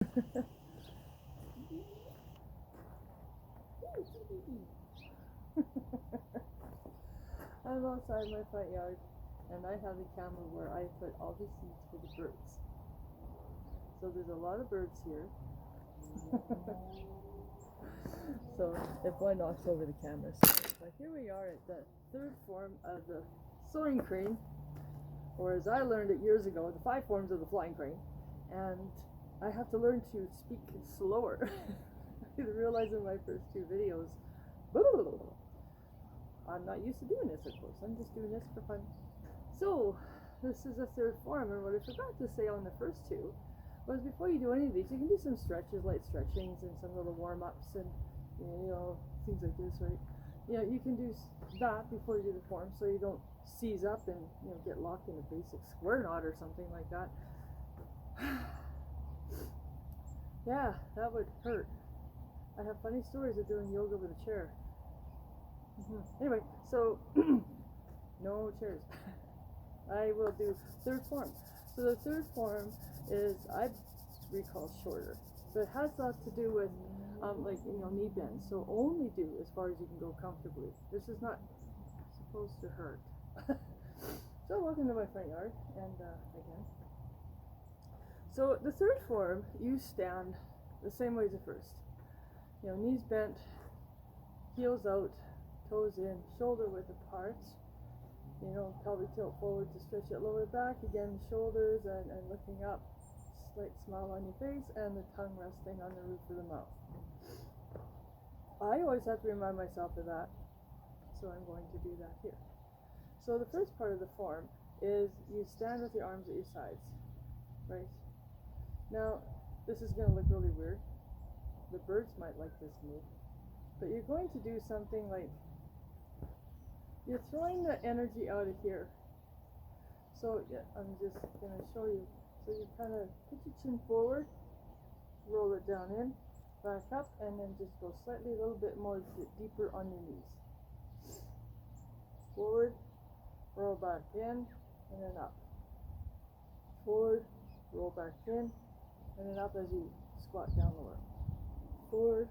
I'm outside my front yard, and I have a camera where I put all the seeds for the birds. So there's a lot of birds here. So if one knocks over the camera, sorry. But here we are at the third form of the soaring crane, or as I learned it years ago, the 5 forms of the flying crane. And I have to learn to speak slower. I realized in my first 2 videos, I'm not used to doing this, of course. I'm just doing this for fun. So this is the third form, and what I forgot to say on the first 2 was before you do any of these, you can do some stretches, light stretchings, and some little warm-ups, and things like this, right? You can do that before you do the form, so you don't seize up and get locked in a basic square knot or something like that. Yeah, that would hurt. I have funny stories of doing yoga with a chair. Anyway, so no chairs. I will do third form. So the third form is, I recall, shorter. So it has lots to do with knee bends. So only do as far as you can go comfortably. This is not supposed to hurt. So welcome to my front yard, and again. So the third form, you stand the same way as the first. Knees bent, heels out, toes in, shoulder width apart. Pelvic tilt forward to stretch that lower back. Again, shoulders and looking up. Slight smile on your face, and the tongue resting on the roof of the mouth. I always have to remind myself of that, so I'm going to do that here. So the first part of the form is you stand with your arms at your sides, right? Now, this is going to look really weird. The birds might like this move. But you're going to do something like, you're throwing the energy out of here. So yeah, I'm just going to show you. So you kind of put your chin forward, roll it down in, back up, and then just go slightly a little bit more deeper on your knees. Forward, roll back in, and then up. Forward, roll back in, and then up as you squat down lower. Forward,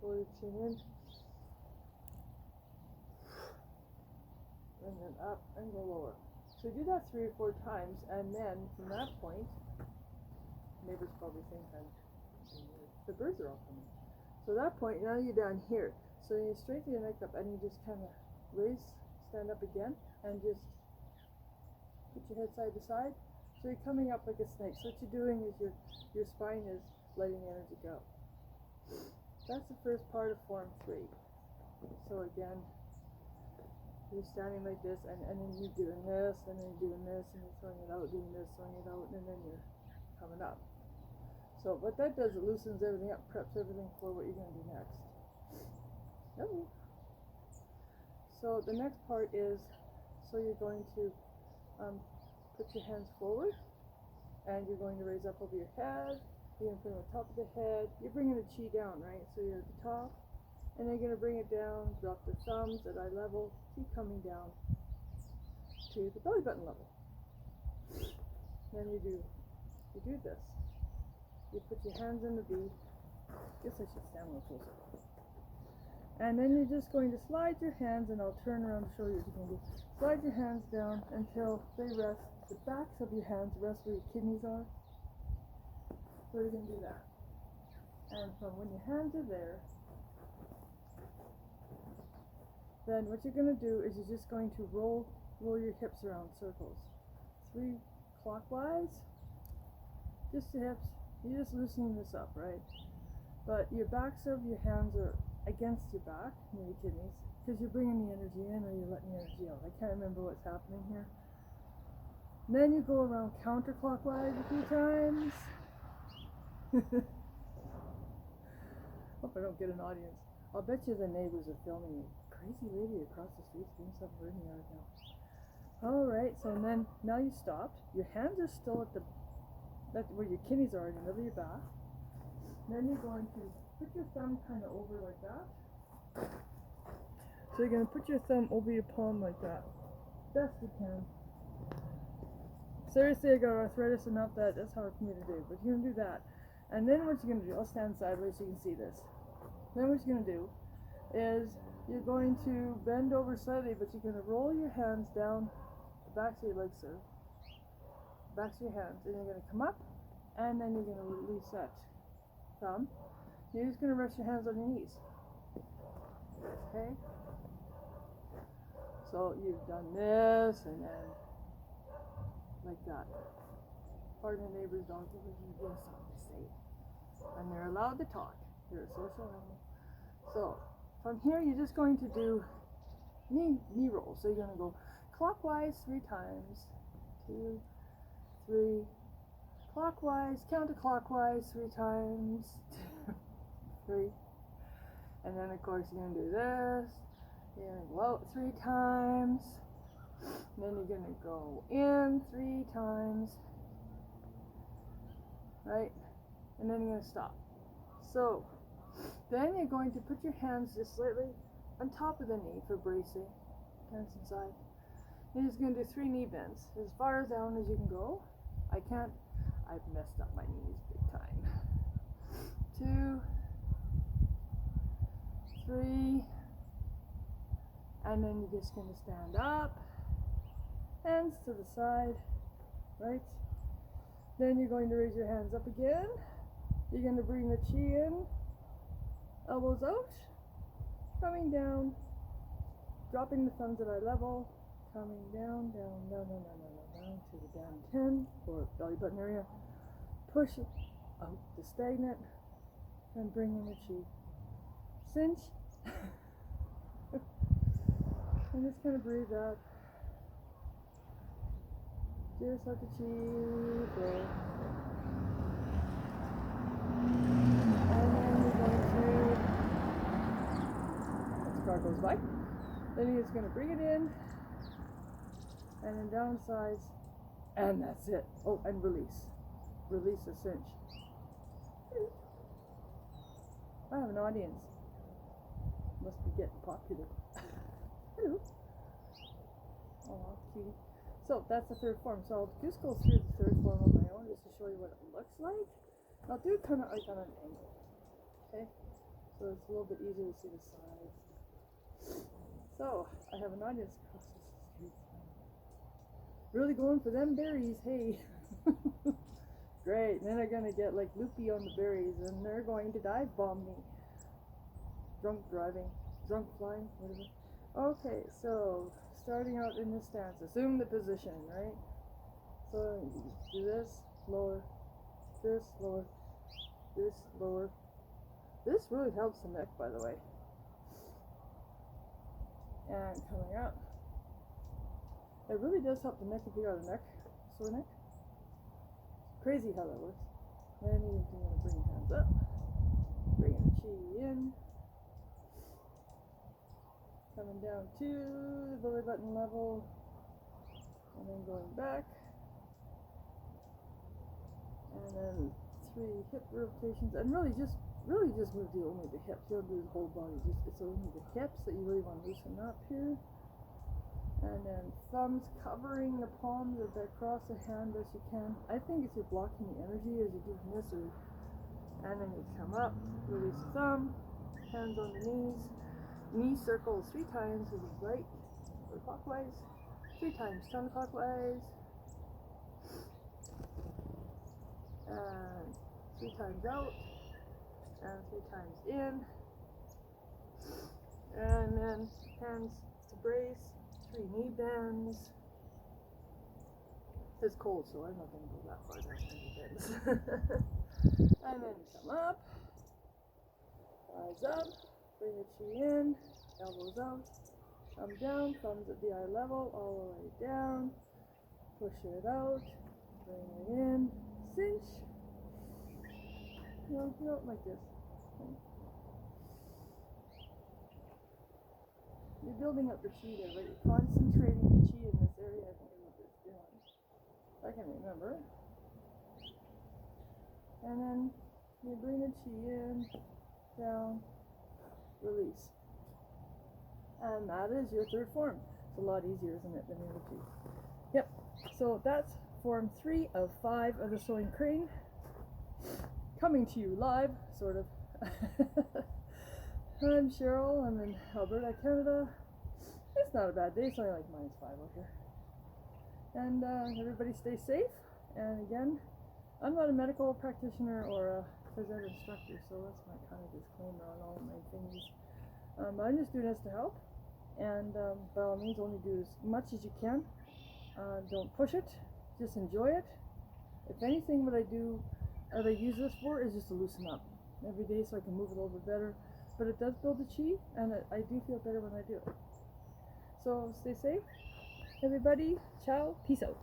pull your chin in, and then up and go lower. So do that 3 or 4 times, and then from that point, neighbors probably think the birds are all coming. So at that point, now you're down here. So you straighten your neck up, and you just kind of stand up again, and just put your head side to side. So you're coming up like a snake. So what you're doing is your spine is letting the energy go. That's the first part of form 3. So again, you're standing like this, and then you're doing this, and then you're doing this, and you're throwing it out, doing this, throwing it out, and then you're coming up. So what that does, it loosens everything up, preps everything for what you're going to do next. Okay. So the next part is, so you're going to put your hands forward, and you're going to raise up over your head. You're going to put it on top of the head. You're bringing the chi down, right? So you're at the top, and then you're going to bring it down, drop the thumbs at eye level, keep coming down to the belly button level. Then you do this. You put your hands in the V. Guess I should stand a little closer. And then you're just going to slide your hands, and I'll turn around to show you what you're going to do. Slide your hands down until they rest. The backs of your hands rest where your kidneys are. So you're going to do that. And from when your hands are there, then what you're going to do is you're just going to roll your hips around circles. 3 clockwise, just the hips. You're just loosening this up, right? But your backs of your hands are against your back, near your kidneys, because you're bringing the energy in or you're letting the energy out. I can't remember what's happening here. And then you go around counterclockwise a few times. Hope I don't get an audience. I'll bet you the neighbors are filming me. Crazy lady across the street doing something weird in the yard now. Alright, so then now you stopped. Your hands are still at where your kidneys are in the middle of your back. Then you're going to put your thumb kind of over like that. So you're going to put your thumb over your palm like that. Best you can. Seriously, I got arthritis enough that that's hard for me to do. But you're going to do that. And then what you're going to do, I'll stand sideways so you can see this. Then what you're going to do is you're going to bend over slightly, but you're going to roll your hands down the backs of your legs, sir. Backs of your hands. And you're going to come up, and then you're going to release that thumb. You're just going to rest your hands on your knees. Okay? So you've done this, and then like that. Pardon the neighbor's dog, but he has something to say. And they're allowed to talk. They're a social animal. So from here, you're just going to do knee rolls. So you're going to go clockwise 3 times. 2, 3. Clockwise, counterclockwise 3 times. 2, 3. And then of course you're going to do this. You're going to go out 3 times. Then you're going to go in 3 times. Right? And then you're going to stop. So, then you're going to put your hands just slightly on top of the knee for bracing. Hands inside. You're just going to do 3 knee bends. As far down as you can go. I've messed up my knees big time. 2, 3. And then you're just going to stand up. Hands to the side. Right? Then you're going to raise your hands up again. You're going to bring the chi in, elbows out, coming down, dropping the thumbs at eye level, coming down, down to the down 10 or belly button area. Push it out to stagnant and bring in the chi. Cinch. And just kind of breathe up. Just let the chi flow. And then you're going to, as the car goes by, then you're just going to bring it in, and then down sides, and that's it. Oh, and release. Release the cinch. I have an audience. Must be getting popular. Hello. Oh, cutie. So that's the 3rd form. So I'll just go through the 3rd form on my own just to show you what it looks like. I'll do it kind of like on an angle. Okay? So it's a little bit easier to see the sides. So I have an audience across the street. Really going for them berries, hey. Great. And then they're going to get like loopy on the berries and they're going to dive bomb me. Drunk driving. Drunk flying, whatever. Okay, so starting out in this stance, assume the position, right? So do this, lower, this, lower, this, lower. This really helps the neck, by the way. And coming up. It really does help the neck if you got a neck, sore neck. Crazy how that works. Then you're going to bring your hands up, bringing the chi in. Coming down to the belly button level, and then going back, and then 3 hip rotations, and really just move only the hips. You don't do the whole body. It's only the hips that you really want to loosen up here, and then thumbs covering the palms across the hand as you can. I think if you're blocking the energy as you're doing this, and then you come up, release the thumb, hands on the knees. Knee circles 3 times to the right or clockwise, 3 times counterclockwise, and 3 times out, and 3 times in, and then hands to brace, 3 knee bends. It's cold, so I'm not going to go that far down knee bends. And then come up, eyes up. Bring the chi in, elbows out, come down, thumbs at the eye level, all the way down, push it out, bring it in, cinch, no, like this. You're building up the chi there, but you're concentrating the chi in this area, I think is what it's doing. I can remember. And then you bring the chi in, down, release. And that is your 3rd form. It's a lot easier, isn't it, than the other 2? Yep. So that's form 3 of 5 of the Soaring Crane. coming to you live, sort of. I'm Sheryl. I'm in Alberta, Canada. It's not a bad day. It's only like -5 out here. And everybody stay safe. And again, I'm not a medical practitioner or a phys ed instructor, so that's my kind of disclaimer on all of my things. I'm just doing this to help. And by all means, only do as much as you can. Don't push it. Just enjoy it. If anything, what I do, what I use this for is just to loosen up every day so I can move a little bit better. But it does build the chi, and I do feel better when I do it. So stay safe, everybody. Ciao. Peace out.